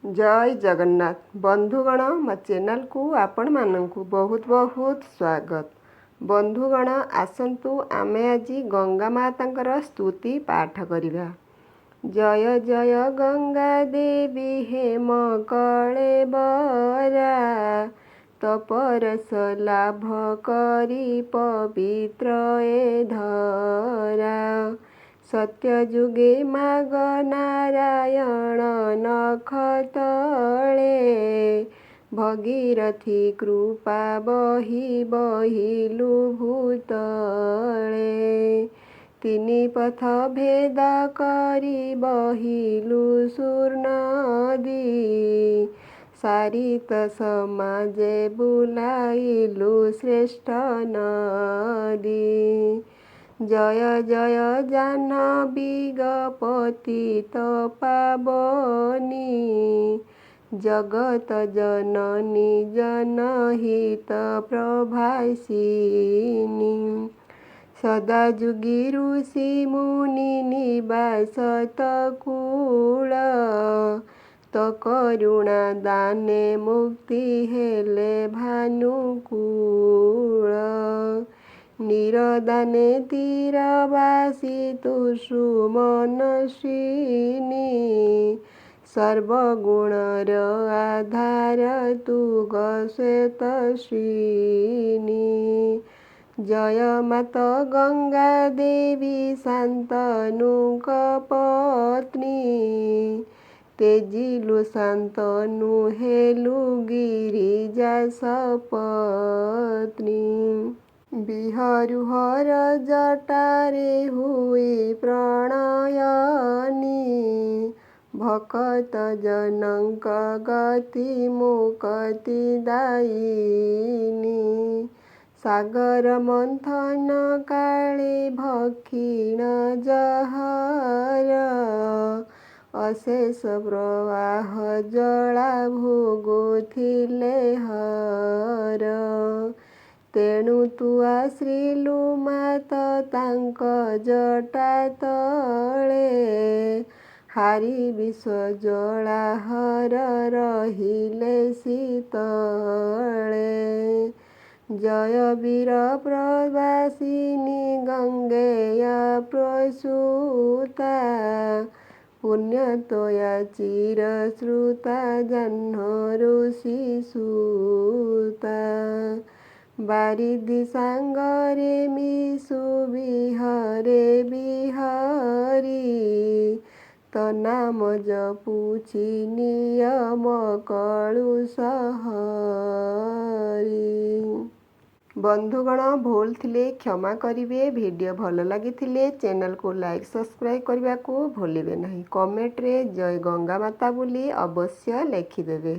जय जगन्नाथ बंधुगण मो चैनल को आपण मानकु बहुत बहुत स्वागत। बंधुगण आसंतु आमे आजी गंगा मातांकर स्तुति पाठ करिबा। जय जय गंगा देवी हेम कलेबरा तपरस लाभ करी पवित्र ए धरा। सत्ययुगे माग नारायण नख तले भगीरथी कृपा बही बहिलु भूतले। तिनि पथ भेद करी बहिलु सुरनदी सारित समाजे बुलाइलु श्रेष्ठ नदी। जय जय जाह्नवी पतित पावनी जगत जननी जनहित प्रभासिनी। सदा जुगी ऋषि मुनि निवास कूल तो करुणा दाने मुक्ति हेले भानुकूल। निरदाने तीरवासी तुषु मनस्विनी सर्वगुणर आधार तु श्वेतश्विनी। जय मात गंगा देवी शांतनु पत्नी तेजिलु शांतनु हेलु गिरिजा सपत्नी। बिहरुहर जटारे हुई प्रणयनी भक्त जनक गति मुक्ति दायिनी। सागर मंथन काले भक्षिण जहर अशेष प्रवाह जला भोगुथिले हर। तेणु तु आश्रिलु मात तांक जटा तले हारी विष जला हर रहिले शीतले। जय वीर प्रवासिनी गंगेय प्रसूता पुण्य तोया चिर श्रुता जाह्न ऋषि सूता। बारिधि सांगरे मिसु बिहरे बिहारी तो नाम जपुछि नियम कलुष हरि। बंधुगण भूल थिले क्षमा करिवे। वीडियो भल लगी चैनल को लाइक सब्सक्राइब करने को भूलिबे नहीं। कमेंट रे जय गंगा माता बोली अवश्य लिखिदेवे।